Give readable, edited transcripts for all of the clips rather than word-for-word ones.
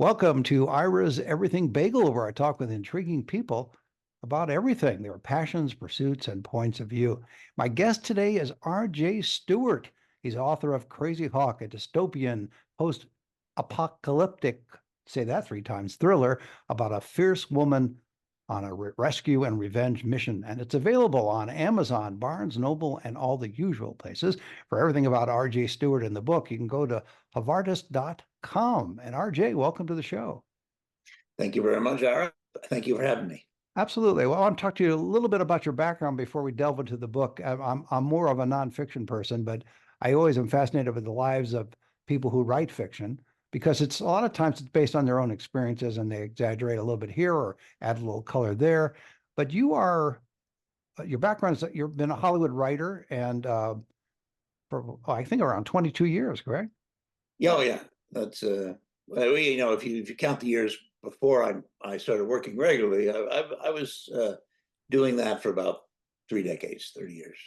Welcome to Ira's Everything Bagel, where I talk with intriguing people about everything, their passions, pursuits, and points of view. My guest today is R.J. Stewart. He's author of Crazy Hawk, a dystopian post-apocalyptic, say that three times, thriller about a fierce woman on a rescue and revenge mission. And it's available on Amazon, Barnes Noble, and all the usual places. For everything about R.J. Stewart in the book, you can go to havardis.com. And RJ, welcome to the show. Thank you very much, Ira. Thank you for having me. Absolutely. Well, I want to talk to you a little bit about your background before we delve into the book. I'm more of a nonfiction person, but I always am fascinated with the lives of people who write fiction because it's a lot of times it's based on their own experiences and they exaggerate a little bit here or add a little color there. But your background is that you've been a Hollywood writer and for I think around 22 years, correct? Yeah, oh, yeah. That's well, if you count the years before I started working regularly, I was doing that for about 3 decades, 30 years.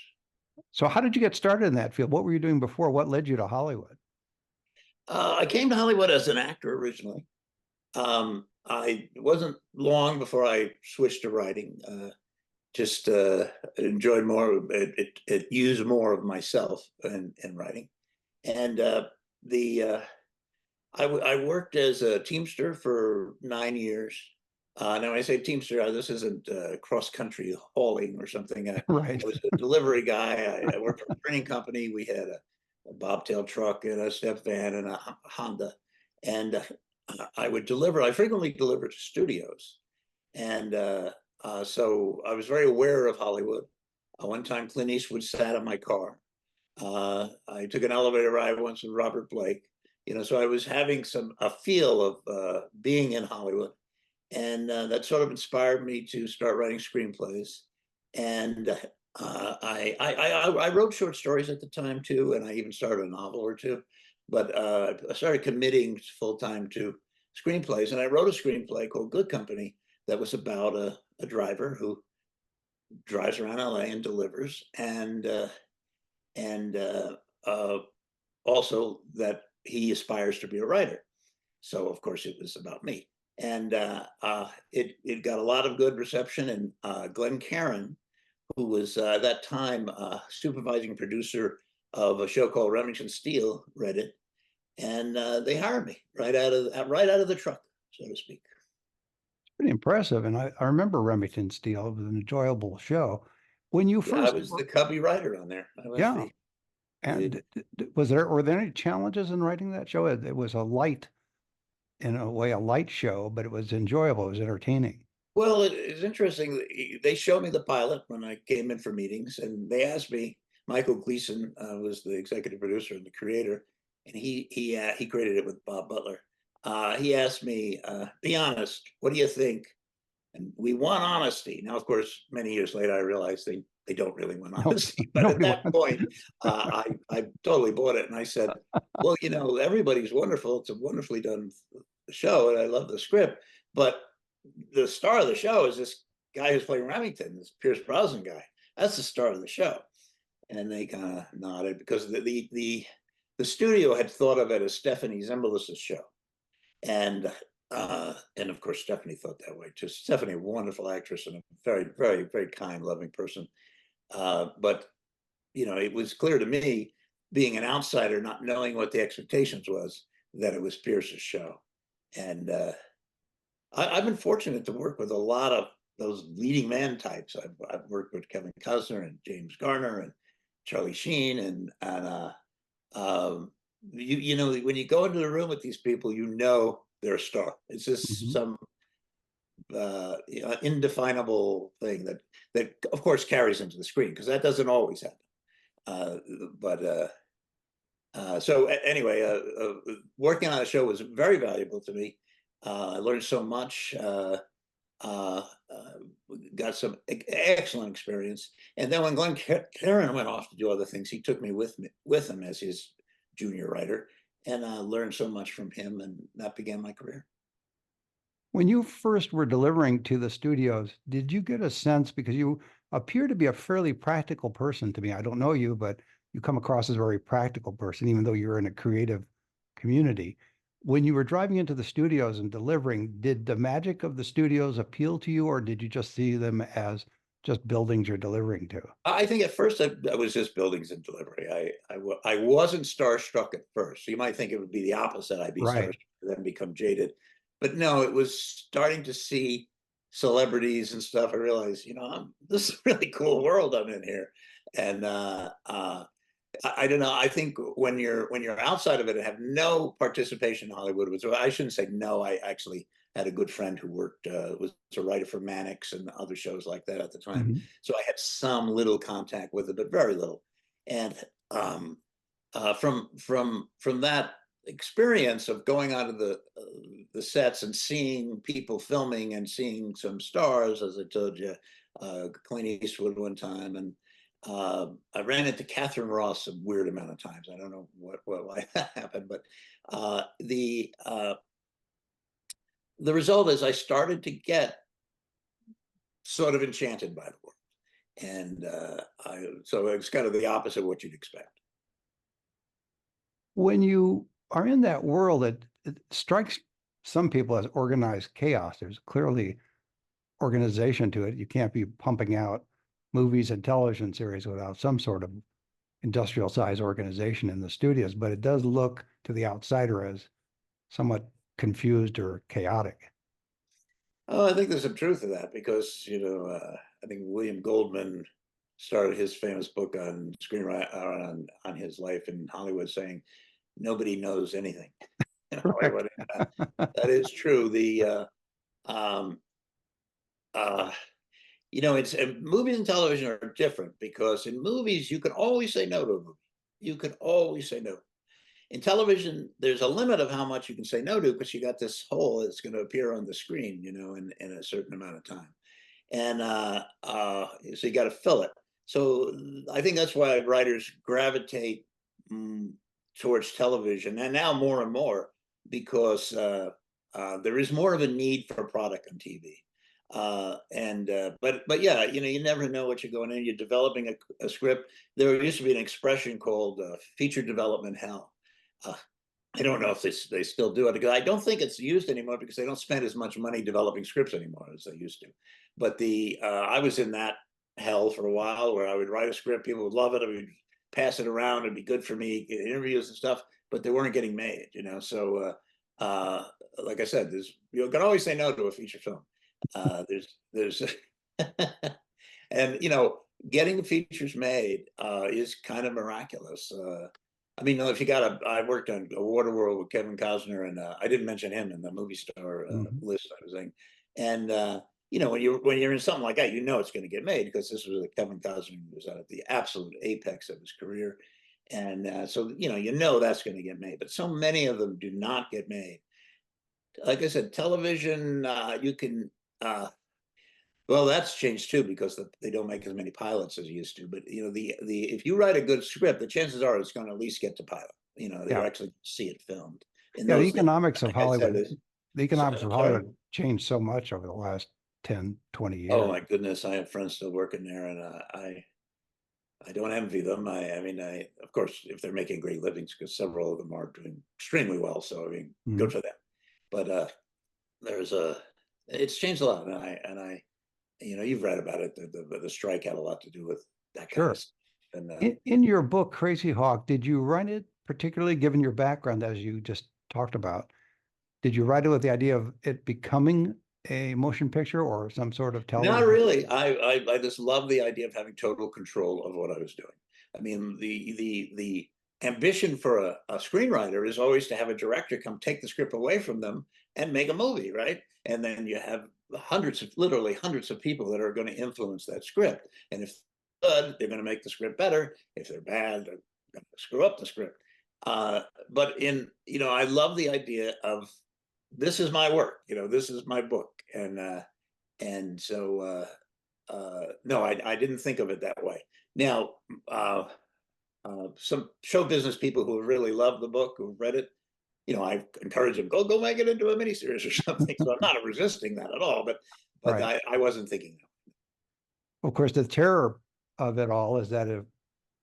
So how did you get started in that field? What were you doing before? What led you to Hollywood? I came to Hollywood as an actor originally. I wasn't long before I switched to writing. Just enjoyed more. It used more of myself in writing, and I worked as a Teamster for 9 years. Now, when I say Teamster, this isn't cross country hauling or something. I Right. was a delivery guy. I worked for a printing company. We had a bobtail truck and a step van and a Honda, and I would deliver. I frequently delivered to studios, and so I was very aware of Hollywood. One time, Clint Eastwood sat in my car. I took an elevator ride once with Robert Blake. So I was having a feel of being in Hollywood, and that sort of inspired me to start writing screenplays. And I wrote short stories at the time too, and I even started a novel or two. But I started committing full time to screenplays, and I wrote a screenplay called Good Company that was about a driver who drives around LA and delivers, and also that he aspires to be a writer. So of course it was about me, and it got a lot of good reception. And Glenn Caron, who was at that time supervising producer of a show called Remington Steele, read it, and they hired me right out of the truck, so to speak. Pretty impressive. And I remember Remington Steele. It was an enjoyable show. When you Yeah, I first, was the cubby writer on there. I was yeah. the And were there any challenges in writing that show? It was in a way, a light show, but it was enjoyable. It was entertaining. Well, it's interesting. They showed me the pilot when I came in for meetings, and they asked me. Michael Gleason was the executive producer and the creator, and he created it with Bob Butler. He asked me, "Be honest. What do you think?" And we want honesty. Now, of course, many years later, I realized they don't really want No, honesty. But at nobody that wants. point, I totally bought it, and I said, "Well, everybody's wonderful. It's a wonderfully done show, and I love the script, but." The star of the show is this guy who's playing Remington, this Pierce Brosnan guy. That's the star of the show. And they kind of nodded because the studio had thought of it as Stephanie Zimbalist's show. And of course Stephanie thought that way too. Stephanie, a wonderful actress and a very, very, very kind, loving person. But it was clear to me, being an outsider, not knowing what the expectations was, that it was Pierce's show. And I've been fortunate to work with a lot of those leading man types. I've worked with Kevin Costner and James Garner and Charlie Sheen, and when you go into the room with these people, they're a star. It's just Mhm. some indefinable thing that of course carries into the screen, because that doesn't always happen. But so anyway, working on the show was very valuable to me. I learned so much, uh, got some excellent experience. And then when Glenn Caron went off to do other things, he took me with him as his junior writer, and learned so much from him, and that began my career. When you first were delivering to the studios, did you get a sense, because you appear to be a fairly practical person to me. I don't know you, but you come across as a very practical person, even though you're in a creative community. When you were driving into the studios and delivering, did the magic of the studios appeal to you, or did you just see them as just buildings you're delivering to? I think at first I was just buildings and delivery. I wasn't starstruck at first. So you might think it would be the opposite. I'd be Right. starstruck and then become jaded. But no, it was starting to see celebrities and stuff. I realized, this is a really cool world I'm in here. And I don't know. I think when you're outside of it and have no participation in Hollywood, so I shouldn't say no. I actually had a good friend who worked was a writer for Mannix and other shows like that at the time. Mhm. So I had some little contact with it, but very little. And from that experience of going out of the sets and seeing people filming and seeing some stars, as I told you, Clint Eastwood one time, and I ran into Catherine Ross a weird amount of times. I don't know why that happened, but the result is I started to get sort of enchanted by the world, and so it's kind of the opposite of what you'd expect. When you are in that world, it strikes some people as organized chaos. There's clearly organization to it. You can't be pumping out movies and television series without some sort of industrial size organization in the studios, but it does look to the outsider as somewhat confused or chaotic. Oh, I think there's some truth to that because I think William Goldman started his famous book on screenwriting on his life in Hollywood, saying nobody knows anything. Correct. That is true. Um, uh, it's movies and television are different because in movies you can always say no to a movie. You can always say no. In television, there's a limit of how much you can say no to because you got this hole that's going to appear on the screen, in a certain amount of time, and so you got to fill it. So I think that's why writers gravitate towards television, and now more and more because there is more of a need for product on TV. But yeah, you never know what you're going in. You're developing a script. There used to be an expression called feature development hell. Uh, I don't know if they still do it because I don't think it's used anymore because they don't spend as much money developing scripts anymore as they used to. But I was in that hell for a while where I would write a script, people would love it, I would pass it around, it'd be good for me, get interviews and stuff, but they weren't getting made. So like I said, you can always say no to a feature film. There's and getting features made is kind of miraculous. I mean, if I worked on a Waterworld with Kevin Costner, and I didn't mention him in the movie star list I was in. And when you're in something like that, it's going to get made because this was Kevin Costner was at the absolute apex of his career, and so that's going to get made. But so many of them do not get made. Like I said, television, you can. Well, that's changed too because they don't make as many pilots as used to. But the if you write a good script, the chances are it's going to at least get to pilot. They Yeah. actually see it filmed. In Yeah. The those days, economics of like I said, Hollywood, the economics of sorry. Hollywood changed so much over the last 10, 20 Oh years. my goodness, I have friends still working there, and I don't envy them. I mean, of course, if they're making great livings, because several of them are doing extremely well. So I mean, good for them. But it's changed a lot, and you've read about it. The strike had a lot to do with that kind Sure. of stuff. And In your book, Crazy Hawk, did you write it particularly given your background, as you just talked about? Did you write it with the idea of it becoming a motion picture or some sort of not television? really. I just love the idea of having total control of what I was doing. I mean, the ambition for a screenwriter is always to have a director come take the script away from them and make a movie, right? And then you have literally hundreds of people that are going to influence that script. And if they're good, they're going to make the script better. If they're bad, they're going to screw up the script. But I love the idea of this is my work. This is my book, and so no, I didn't think of it that way. Now, some show business people who really love the book, who've read it, I encourage them, go make it into a miniseries or something. So I'm not resisting that at all, but Right. I wasn't thinking that. Of course, the terror of it all is that if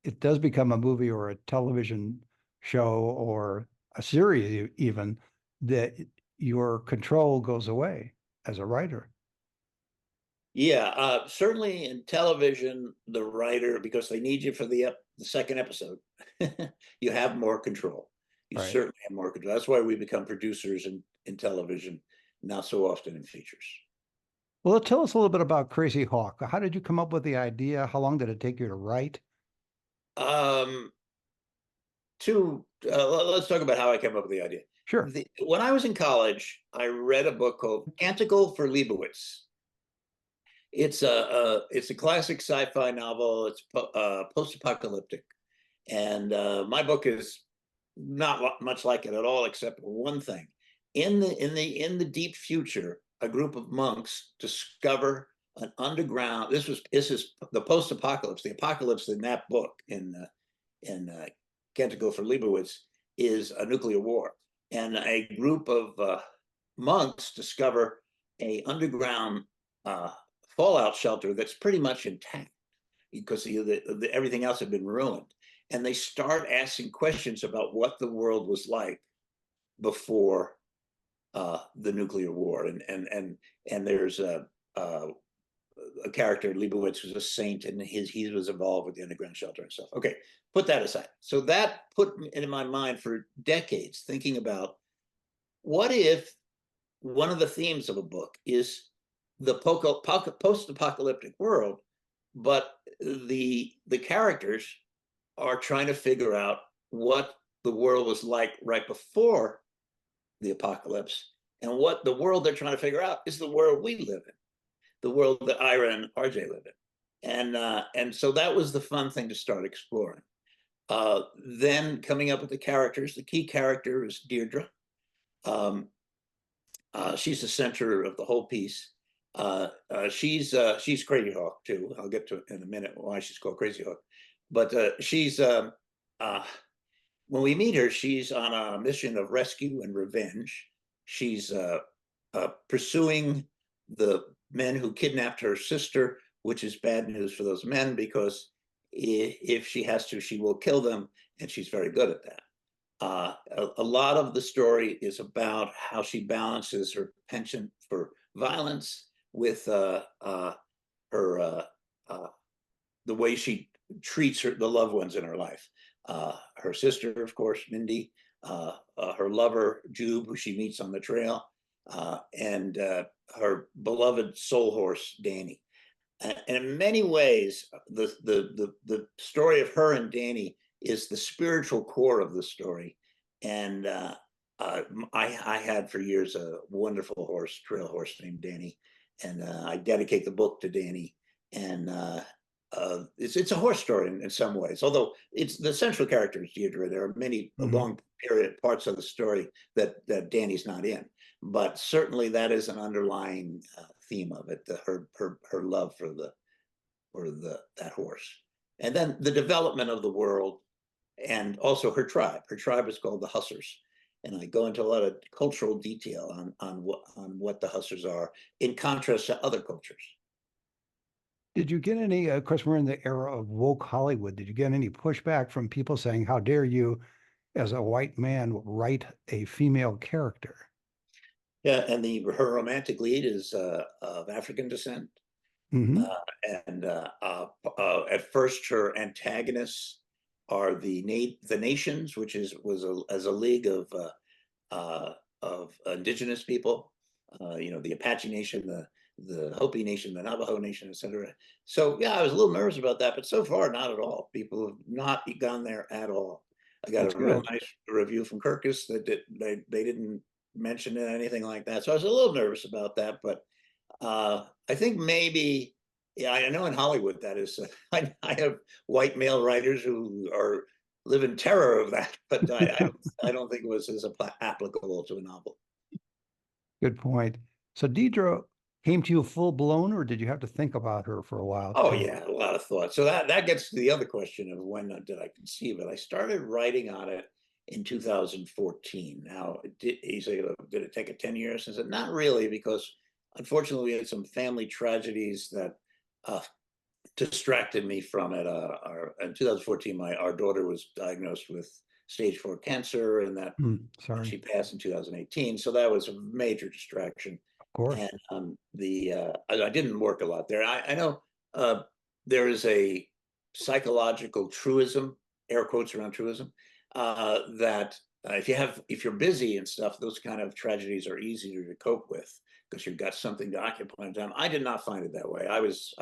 it does become a movie or a television show or a series even, that your control goes away as a writer. Yeah, certainly in television, the writer, because they need you for the second episode, you have more control. You Right. certainly have more control. That's why we become producers in television, not so often in features. Well, tell us a little bit about Crazy Hawk. How did you come up with the idea? How long did it take you to write? Um, let's talk about how I came up with the idea. Sure. When I was in college, I read a book called Canticle for Leibowitz. It's a classic sci-fi novel. It's post-apocalyptic, and my book is not much like it at all, except one thing. In the deep future, a group of monks discover an underground. This is the post-apocalypse. The apocalypse in that book in Canticle for Leibowitz is a nuclear war, and a group of monks discover a underground uh, fallout shelter that's pretty much intact because everything else had been ruined. And they start asking questions about what the world was like before the nuclear war. And there's a character, Leibowitz, who's a saint, and he was involved with the underground shelter and stuff. Okay, put that aside. So that put me in my mind for decades, thinking about what if one of the themes of a book is the post-apocalyptic world, but the characters are trying to figure out what the world was like right before the apocalypse, and what the world they're trying to figure out is the world we live in, the world that Ira and RJ live in, and so that was the fun thing to start exploring. Then coming up with the characters, the key character is Deirdre. Um, she's the center of the whole piece. She's Crazy Hawk too. I'll get to in a minute why she's called Crazy Hawk, but she's when we meet her, she's on a mission of rescue and revenge. She's pursuing the men who kidnapped her sister, which is bad news for those men because if she has to, she will kill them, and she's very good at that. A lot of the story is about how she balances her penchant for violence with her the way she treats the loved ones in her life. Her sister, of course, Mindy, her lover, Jube, who she meets on the trail, and her beloved soul horse, Danny. And in many ways, the story of her and Danny is the spiritual core of the story. And I had for years a wonderful horse, trail horse named Danny, and I dedicate the book to Danny. And it's a horse story in some ways, although it's the central character is Deirdre. There are many long period parts of the story that Danny's not in, but certainly that is an underlying theme of it: her love for that horse, and then the development of the world, and also her tribe. Her tribe is called the Hussars, and I go into a lot of cultural detail on what the Hussars are in contrast to other cultures. Did you get any, of course, we're in the era of woke Hollywood. Did you get any pushback from people saying, how dare you, as a white man, write a female character? Yeah, and her romantic lead is of African descent. And at first, her antagonists are the nations, which was a league of indigenous people. The Apache Nation, the Hopi Nation, the Navajo Nation, etc. So yeah, I was a little nervous about that, but so far not at all. People have not gone there at all. I got That's a real good. nice review from Kirkus that they didn't mention anything like that. So I was a little nervous about that, but I think maybe, yeah, I know in Hollywood that is, I have white male writers who live in terror of that, but I don't think it was as applicable to a novel. Good point. So Deidre came to you full blown, or did you have to think about her for a while Oh too? yeah, a lot of thought. So that gets to the other question of when did I conceive it? I started writing on it in 2014. Now, you say, did it take 10 years? I said, not really, because unfortunately we had some family tragedies that distracted me from it. In 2014, our daughter was diagnosed with stage 4 cancer, and that Sorry. she passed in 2018. So that was a major distraction. Of course. And I didn't work a lot there. I know there is a psychological truism, air quotes around truism, that if you're busy and stuff, those kind of tragedies are easier to cope with because you've got something to occupy time. I did not find it that way. I was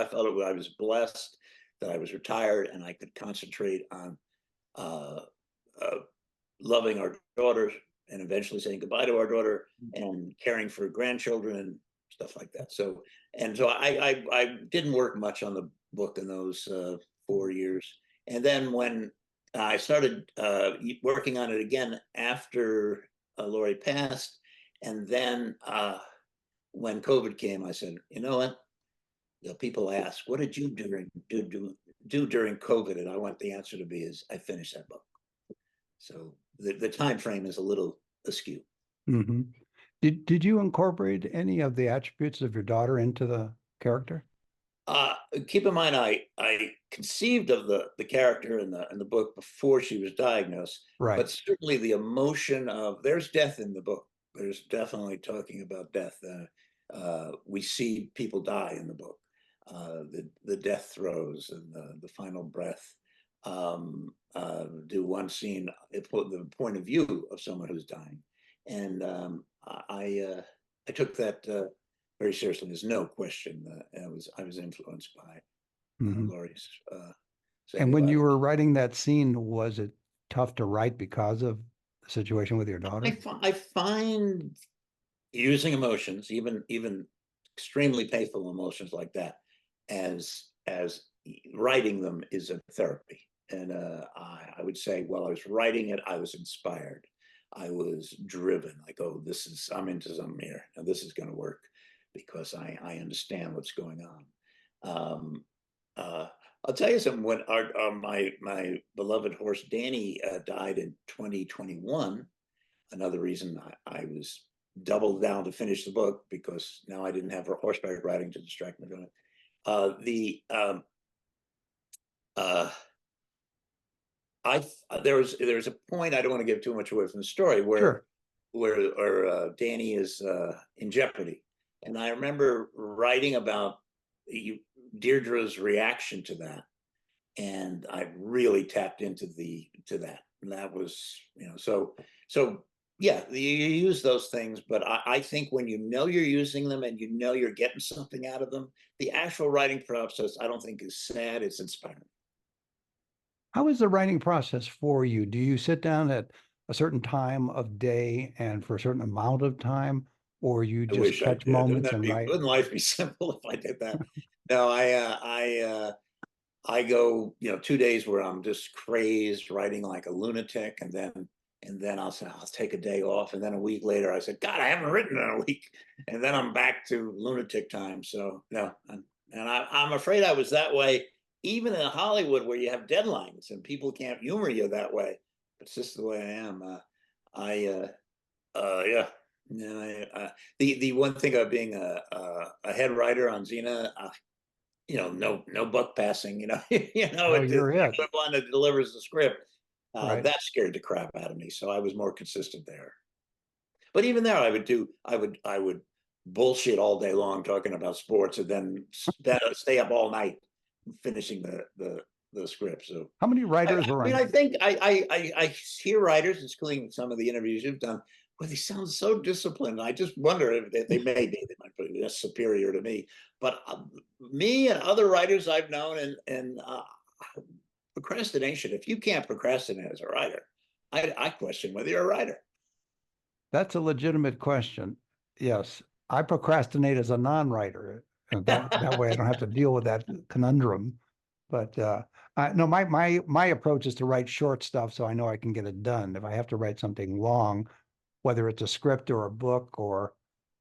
blessed that I was retired and I could concentrate on uh, uh, loving our daughter and eventually saying goodbye to our daughter and caring for grandchildren and stuff like that. So I didn't work much on the book in those 4 years. And then when I started working on it again after Lori passed, and then when COVID came, I said, you know what? People ask, what did you do during COVID? And I want the answer to be is I finished that book. So the time frame is a little askew. Mm-hmm. Did you incorporate any of the attributes of your daughter into the character? Keep in mind, I conceived of the character in the book before she was diagnosed, Right. but certainly the emotion of there's death in the book. There's definitely talking about death. We see people die in the book. The death throes and the final breath. Do one scene put the point of view of someone who's dying, and I took that very seriously. There's no question that I was influenced by Laurie's. And when you were writing that scene, was it tough to write because of the situation with your daughter? I find using emotions, even extremely painful emotions like that, as writing them is a therapy. And I would say, while I was writing it, I was inspired. I was driven, like, oh, I'm into something here, and this is going to work because I understand what's going on. I'll tell you something. When my beloved horse Danny died in 2021, another reason I was doubled down to finish the book, because now I didn't have horseback riding to distract me from it. There was a point, I don't want to give too much away from the story, where Danny is in jeopardy, and I remember writing about Deirdre's reaction to that, and I really tapped into that, and that was, so yeah, you use those things, but I think when you know you're using them and you know you're getting something out of them, the actual writing process I don't think is sad, it's inspiring. How is the writing process for you? Do you sit down at a certain time of day and for a certain amount of time, or you I just wish I catch did. moments and write? Wouldn't life be simple if I did that? No, I go, 2 days where I'm just crazed, writing like a lunatic, and then I'll say I'll take a day off, and then a week later I said, God, I haven't written in a week, and then I'm back to lunatic time. So no, and I'm afraid I was that way even in Hollywood, where you have deadlines and people can't humor you that way. It's just the way I am. Yeah. The one thing of being a head writer on Xena, no buck passing, Oh, it's you're it. the one that delivers the script. Right. That scared the crap out of me. So I was more consistent there. But even there, I would bullshit all day long talking about sports, and then stay up all night finishing the script. So How many writers are I mean, on? I think I hear writers, including some of the interviews you've done, where they sound so disciplined. I just wonder if they may be, they might be superior to me. But me and other writers I've known, and procrastination. If you can't procrastinate as a writer, I question whether you're a writer. That's a legitimate question. Yes, I procrastinate as a non-writer, and that way I don't have to deal with that conundrum. But no, my approach is to write short stuff so I know I can get it done. If I have to write something long, whether it's a script or a book or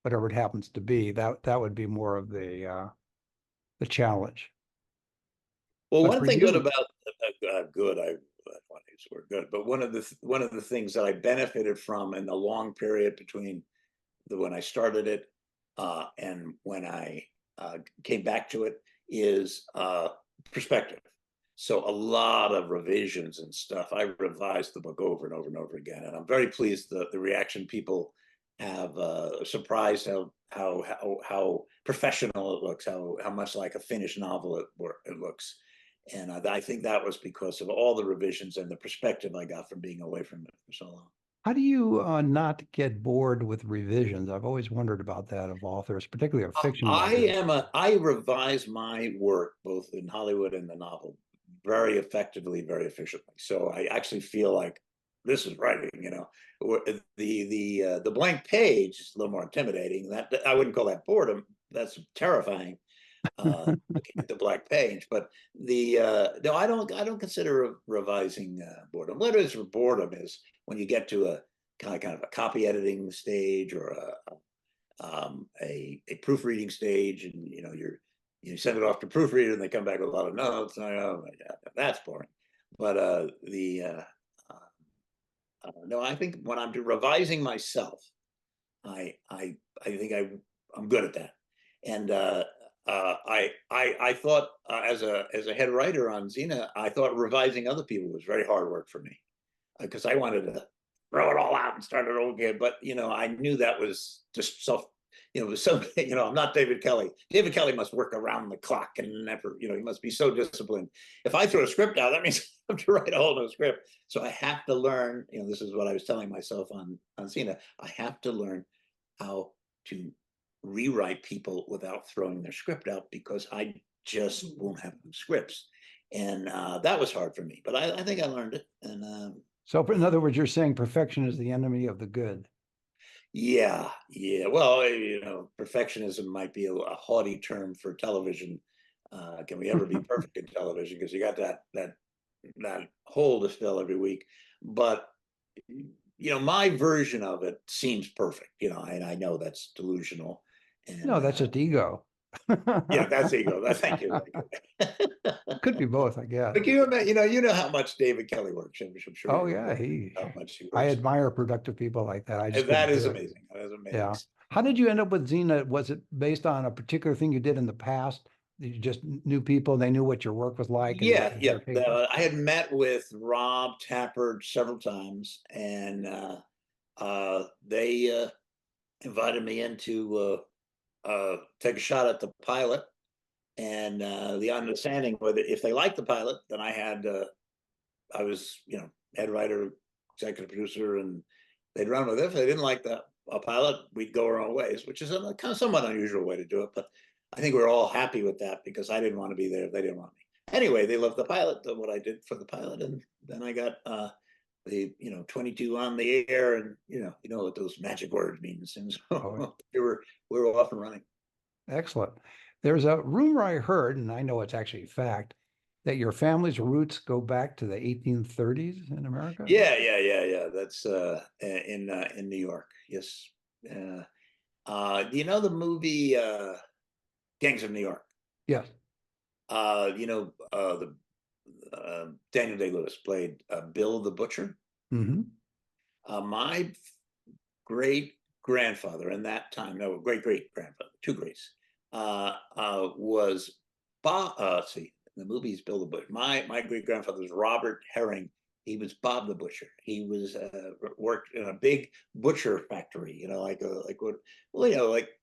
whatever it happens to be, that would be more of the challenge. Well, But one for thing good you, about good, I don't want to use the word good, but one of the things that I benefited from in the long period between when I started it and when I came back to it is perspective. So a lot of revisions and stuff. I revised the book over and over and over again, and I'm very pleased the reaction people have, surprised how professional it looks, how much like a finished novel it looks. And I think that was because of all the revisions and the perspective I got from being away from it for so long. How do you not get bored with revisions? I've always wondered about that of authors, particularly of fiction writers. I revise my work both in Hollywood and the novel very effectively, very efficiently. So I actually feel like this is writing. The blank page is a little more intimidating. That I wouldn't call that boredom. That's terrifying. Looking at the black page, but no, I don't consider revising boredom. What is boredom is when you get to a kind of a copy editing stage or a proofreading stage, and you send it off to proofreader and they come back with a lot of notes. Oh my God, that's boring. But no, I think when I'm revising myself, I think I'm good at that. And I thought, as a head writer on Xena, I thought revising other people was very hard work for me, because I wanted to throw it all out and start it all again. But I knew that was just self. It was so. I'm not David Kelly. David Kelly must work around the clock and never. He must be so disciplined. If I throw a script out, that means I have to write a whole new script. So I have to learn. This is what I was telling myself on Xena. I have to learn how to rewrite people without throwing their script out, because I just won't have scripts. And that was hard for me, but I think I learned it. And So, in other words, you're saying perfection is the enemy of the good. yeah. Well, perfectionism might be a haughty term for television. Can we ever be perfect in television? Because you got that hole to fill every week. But my version of it seems perfect. And I know that's delusional. And No, that's just ego. yeah, that's ego. Thank you. Could be both, I guess. But you know how much David Kelly works. I'm sure Oh you yeah, know how much he I works. admire productive people like that. I just And that couldn't is do it. amazing. That is amazing. Yeah. How did you end up with Xena? Was it based on a particular thing you did in the past? You just knew people, they knew what your work was like, and Yeah, yeah. their take on it? I had met with Rob Tappert several times, and they invited me in to take a shot at the pilot. And the understanding whether if they liked the pilot, then I was head writer, executive producer, and they'd run with it. If they didn't like a pilot, we'd go our own ways, which is a kind of somewhat unusual way to do it. But I think we're all happy with that, because I didn't want to be there if they didn't want me. Anyway, they loved the pilot, what I did for the pilot, and then I got the 22 on the air, and you know what those magic words mean. And so Oh, we were off and running. excellent. There's a rumor I heard, and I know it's actually fact, that your family's roots go back to the 1830s in America. Yeah. That's in New York. Yes. Do you know the movie Gangs of New York? Yes. The Daniel Day-Lewis played Bill the Butcher. Mm-hmm. My great grandfather in that time, no, great grandfather, two greats, was Bob. See, the movie's Bill the Butcher. My great grandfather was Robert Herring. He was Bob the Butcher. He was worked in a big butcher factory, like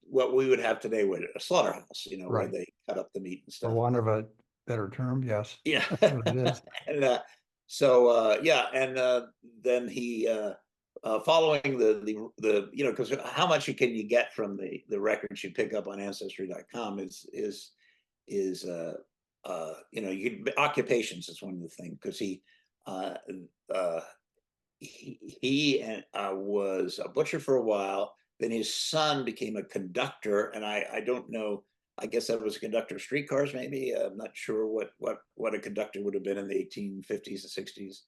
what we would have today with a slaughterhouse, where Right. they cut up the meat and For stuff. want of a better term, yes. Yeah. That's what it is. And so yeah, and then he following the because how much can you get from the records you pick up on ancestry.com is occupations is one of the things, because uh, uh, he was a butcher for a while. Then his son became a conductor, and I don't know. I guess that was a conductor of streetcars, maybe. I'm not sure what a conductor would have been in the 1850s and 60s.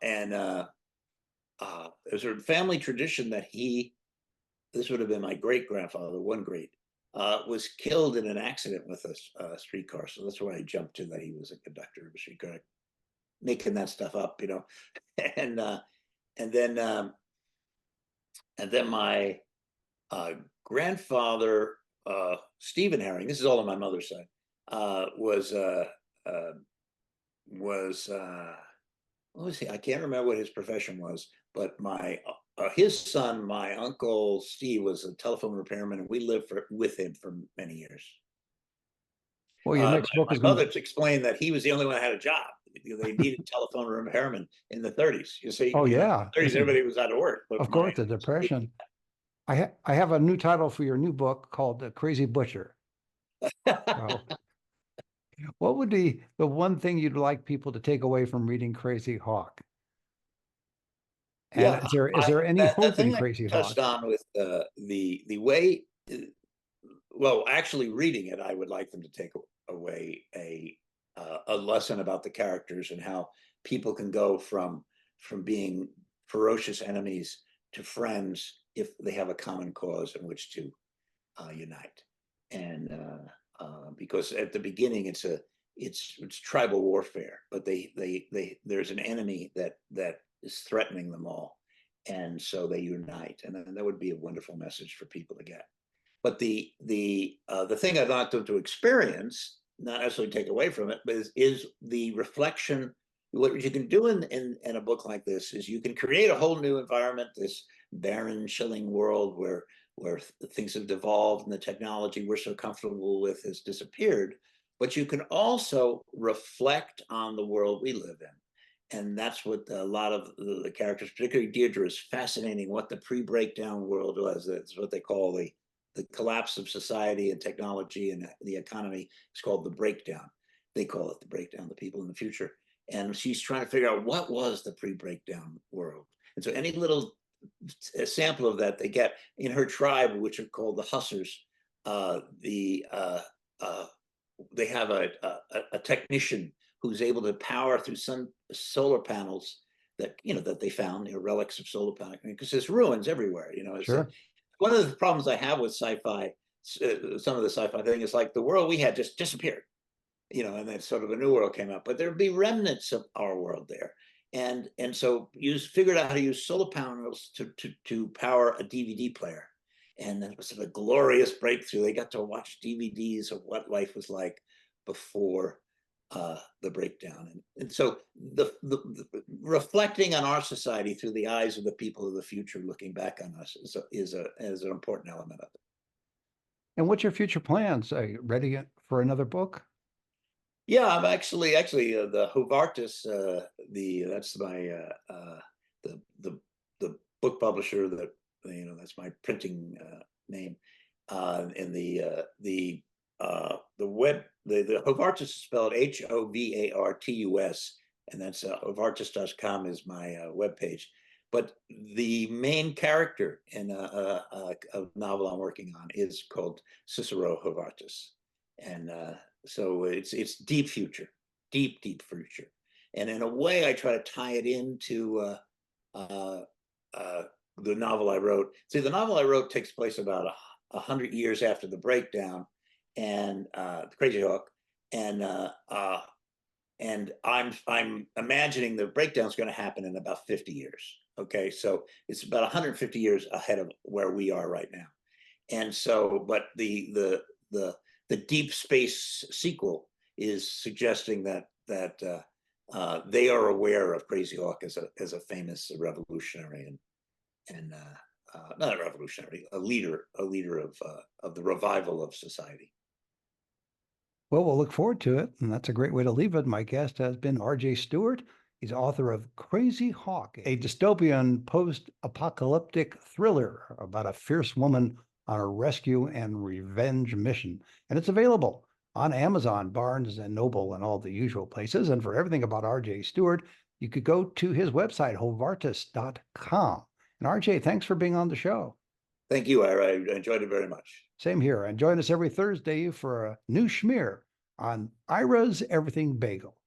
And there's a family tradition that this would have been my great grandfather, one great, was killed in an accident with a streetcar. So that's where I jumped to, that he was a conductor of a streetcar, making that stuff up, and and then um, and then my grandfather, Stephen Herring, this is all on my mother's side, was was what was he? I can't remember what his profession was, but my his son, my uncle Steve, was a telephone repairman, and we lived with him for many years. Well, your next book My is going mother to, explained that he was the only one that had a job. They needed telephone repairmen in the 30s. You see, oh in the yeah, 30s, everybody was out of work. But of course, the Depression. I have a new title for your new book called The Crazy Butcher. So, what would be the one thing you'd like people to take away from reading Crazy Hawk? And yeah, is there any that hope in thing I Crazy touched Hawk? on with the way, well, actually reading it, I would like them to take away a lesson about the characters and how people can go from being ferocious enemies to friends if they have a common cause in which to unite. And because at the beginning it's tribal warfare, but there's an enemy that is threatening them all, and so they unite, and that would be a wonderful message for people to get. But the thing I'd like them to experience, not necessarily take away from it, but is the reflection. What you can do in a book like this is you can create a whole new environment, this barren, chilling world where things have devolved and the technology we're so comfortable with has disappeared. But you can also reflect on the world we live in. And that's what a lot of the characters, particularly Deirdre, is fascinating what the pre-breakdown world was. That's what they call the collapse of society and technology and the economy is called the breakdown. They call it the breakdown, the people in the future. And she's trying to figure out what was the pre-breakdown world. And so any little sample of that they get in her tribe, which are called the Hussars, they have a technician who's able to power through some solar panels that that they found, relics of solar panels, because there's ruins everywhere. Sure. One of the problems I have with sci-fi, some of the sci-fi thing is like the world we had just disappeared, and then sort of a new world came up, but there'd be remnants of our world there. And so you figured out how to use solar panels to power a DVD player. And that was a glorious breakthrough. They got to watch DVDs of what life was like before the breakdown. And so the reflecting on our society through the eyes of the people of the future, looking back on us is an important element of it. And what's your future plans? Are you ready for another book? Yeah, I'm actually the Hovartis. That's my the book publisher that that's my printing name. And the web the Hovartis is spelled Hovartus, and that's hovartis.com is my web page. But the main character in a novel I'm working on is called Cicero Hovartis, and so it's deep future, deep future, and in a way I try to tie it into the novel I wrote. See, the novel I wrote takes place about 100 years after the breakdown, and the Crazy Hawk, and I'm imagining the breakdown is going to happen in about 50 years. Okay, so it's about 150 years ahead of where we are right now, and so, but the Deep Space sequel is suggesting that they are aware of Crazy Hawk as a famous revolutionary and not a revolutionary, a leader of the revival of society. Well, we'll look forward to it. And that's a great way to leave it. My guest has been R.J. Stewart. He's author of Crazy Hawk, a dystopian post-apocalyptic thriller about a fierce woman on a rescue and revenge mission. And it's available on Amazon, Barnes and Noble, and all the usual places. And for everything about R.J. Stewart, you could go to his website, hovartis.com. And R.J., thanks for being on the show. Thank you, Ira. I enjoyed it very much. Same here. And join us every Thursday for a new schmear on Ira's Everything Bagel.